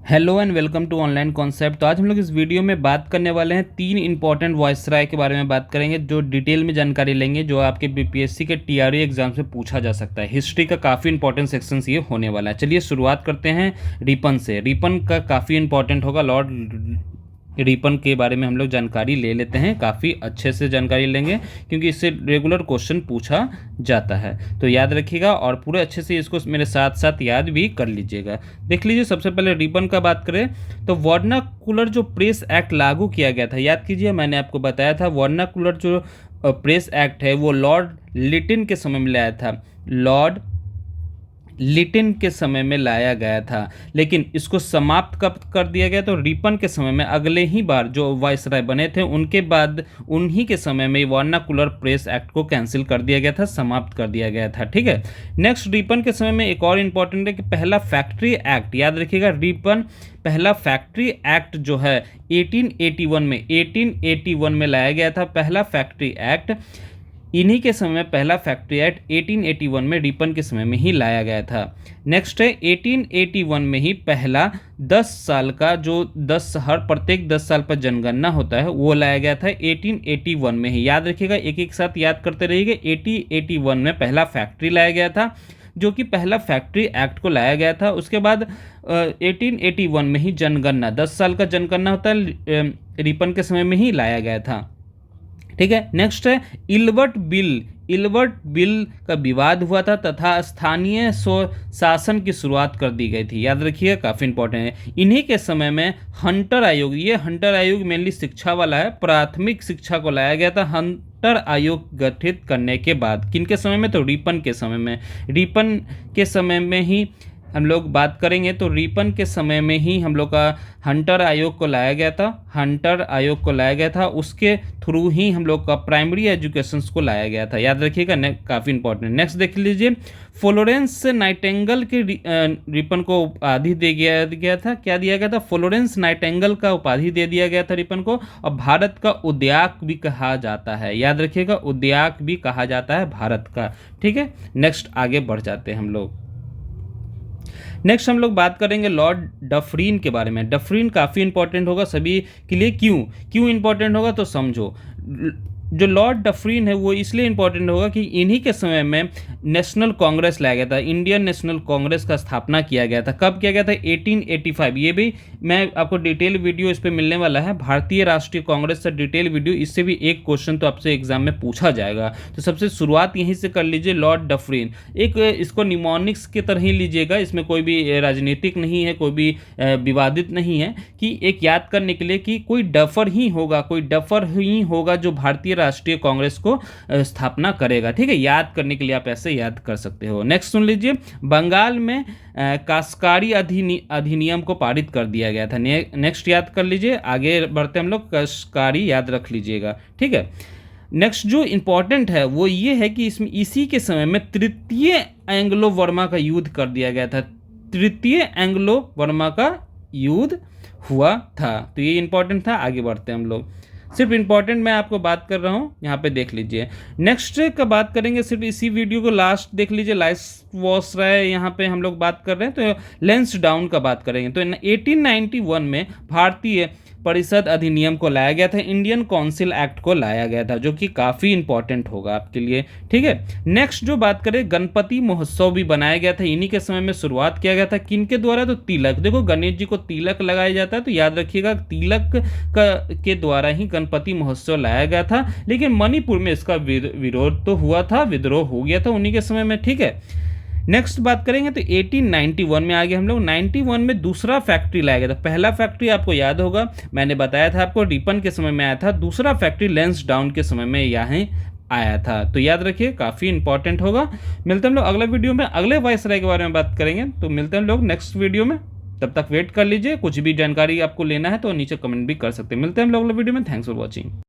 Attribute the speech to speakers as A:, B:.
A: Hello and welcome to online concept. तो आज हम लोग इस वीडियो में बात करने वाले हैं 3 इंपॉर्टेंट वायसराय के बारे में बात करेंगे, जो डिटेल में जानकारी लेंगे, जो आपके बीपीएससी के टीआरई एग्जाम से पूछा जा सकता है। हिस्ट्री का काफ़ी इंपॉर्टेंट सेक्शन ये होने वाला है। चलिए शुरुआत करते हैं रिपन से। रिपन का काफ़ी इंपॉर्टेंट होगा। लॉर्ड रिपन के बारे में हम लोग जानकारी ले लेते हैं, काफ़ी अच्छे से जानकारी लेंगे क्योंकि इससे रेगुलर क्वेश्चन पूछा जाता है। तो याद रखिएगा और पूरे अच्छे से इसको मेरे साथ साथ याद भी कर लीजिएगा। देख लीजिए, सबसे पहले रिपन का बात करें तो वर्नाकुलर जो प्रेस एक्ट लागू किया गया था, याद कीजिए मैंने आपको बताया था वर्नाकुलर जो प्रेस एक्ट है वो लॉर्ड लिटिन के समय में लाया था। लॉर्ड लिटिन के समय में लाया गया था, लेकिन इसको समाप्त कब कर दिया गया तो रिपन के समय में। अगले ही बार जो वायसराय बने थे उनके बाद उन्हीं के समय में वर्नाकुलर प्रेस एक्ट को कैंसिल कर दिया गया था, समाप्त कर दिया गया था। ठीक है। नेक्स्ट, रिपन के समय में एक और इम्पॉर्टेंट है कि पहला फैक्ट्री एक्ट, याद रखिएगा रिपन पहला फैक्ट्री एक्ट जो है 1881 में लाया गया था। पहला फैक्ट्री एक्ट इन्हीं के समय में, पहला फैक्ट्री एक्ट 1881 में रिपन के समय में ही लाया गया था। नेक्स्ट है 1881 में ही पहला 10 साल का जो प्रत्येक 10 साल पर जनगणना होता है वो लाया गया था 1881 में ही। याद रखिएगा, एक एक साथ याद करते रहिएगा। 1881 में पहला फैक्ट्री लाया गया था, जो कि पहला फैक्ट्री एक्ट को लाया गया था। उसके बाद 1881 में ही जनगणना, 10 साल का जनगणना होता है, रिपन के समय में ही लाया गया था। ठीक है। नेक्स्ट है इल्बर्ट बिल का विवाद हुआ था तथा स्थानीय स्वशासन की शुरुआत कर दी गई थी। याद रखिए, काफ़ी इंपॉर्टेंट है। इन्हीं के समय में हंटर आयोग, ये हंटर आयोग मेनली शिक्षा वाला है, प्राथमिक शिक्षा को लाया गया था हंटर आयोग गठित करने के बाद। किनके समय में तो रिपन के समय में। रिपन के समय में ही हम लोग बात करेंगे तो रिपन के समय में ही हम लोग का हंटर आयोग को लाया गया था। हंटर आयोग को लाया गया था, उसके थ्रू ही हम लोग का प्राइमरी एजुकेशन को लाया गया था। याद रखिएगा, काफ़ी इंपॉर्टेंट। नेक्स्ट देख लीजिए, फ्लोरेंस नाइटिंगेल के रिपन को उपाधि दे गया था। क्या दिया गया था? फ्लोरेंस नाइटिंगेल का उपाधि दे दिया गया था रिपन को। और भारत का उद्याक भी कहा जाता है। याद रखिएगा, उद्याक भी कहा जाता है भारत का। ठीक है। नेक्स्ट आगे बढ़ जाते हैं हम लोग। नेक्स्ट हम लोग बात करेंगे लॉर्ड डफरीन के बारे में। डफरीन काफ़ी इंपॉर्टेंट होगा सभी के लिए। क्यों इंपॉर्टेंट होगा तो समझो। जो लॉर्ड डफरीन है वो इसलिए इंपॉर्टेंट होगा कि इन्हीं के समय में नेशनल कांग्रेस लाया गया था। इंडियन नेशनल कांग्रेस का स्थापना किया गया था। कब किया गया था? 1885। ये भी मैं आपको डिटेल वीडियो इस पे मिलने वाला है, भारतीय राष्ट्रीय कांग्रेस से डिटेल वीडियो। इससे भी एक क्वेश्चन तो आपसे एग्जाम में पूछा जाएगा। तो सबसे शुरुआत यहीं से कर लीजिए। लॉर्ड डफरीन, एक इसको निमोनिक्स की तरह ही लीजिएगा, इसमें कोई भी राजनीतिक नहीं है, कोई भी विवादित नहीं है, कि एक याद करने के लिए कि कोई डफर ही होगा जो भारतीय राष्ट्रीय कांग्रेस को स्थापना करेगा। ठीक है। याद करने के लिए आप ऐसे याद कर सकते हो। नेक्स्ट सुन लीजिए, बंगाल में कास्कारी अधिनियम को पारित कर दिया गया था। नेक्स्ट याद कर लीजिए। आगे बढ़ते हम लोग, कास्कारी याद रख लीजिएगा। ठीक है। नेक्स्ट जो इंपॉर्टेंट है वो ये है कि इसमें इसी के समय में तृतीय एंग्लो वर्मा का युद्ध कर दिया गया था। तृतीय एंग्लो वर्मा का युद्ध हुआ था। तो ये इंपॉर्टेंट था। आगे बढ़ते हैं हम लोग। सिर्फ इंपॉर्टेंट मैं आपको बात कर रहा हूँ, यहाँ पे देख लीजिए। नेक्स्ट का बात करेंगे, सिर्फ इसी वीडियो को लास्ट देख लीजिए। वायसराय यहाँ पे हम लोग बात कर रहे हैं तो लैंसडाउन का बात करेंगे। तो 1891 में भारतीय परिषद अधिनियम को लाया गया था, इंडियन काउंसिल एक्ट को लाया गया था, जो कि काफ़ी इंपॉर्टेंट होगा आपके लिए। ठीक है। नेक्स्ट जो बात करें, गणपति महोत्सव भी बनाया गया था। इन्हीं के समय में शुरुआत किया गया था। किनके द्वारा? तो तिलक। देखो, गणेश जी को तिलक लगाया जाता है, तो याद रखिएगा तिलक के द्वारा ही गणपति महोत्सव लाया गया था। लेकिन मणिपुर में इसका विरोध तो हुआ था, विद्रोह हो गया था उन्हीं के समय में। ठीक है। नेक्स्ट बात करेंगे तो 1891 में आगे हम लोग 91 में दूसरा फैक्ट्री लाया गया था। पहला फैक्ट्री आपको याद होगा, मैंने बताया था आपको, रिपन के समय में आया था। दूसरा फैक्ट्री लैंसडाउन के समय में यहाँ आया था। तो याद रखिए, काफ़ी इंपॉर्टेंट होगा। मिलते हैं हम लोग अगले वीडियो में, अगले वायसराय के बारे में बात करेंगे। तो मिलते हैं हम लोग नेक्स्ट वीडियो में। तब तक वेट कर लीजिए। कुछ भी जानकारी आपको लेना है तो नीचे कमेंट भी कर सकते हैं। मिलते हैं हम लोग अगले वीडियो में। Thanks for watching.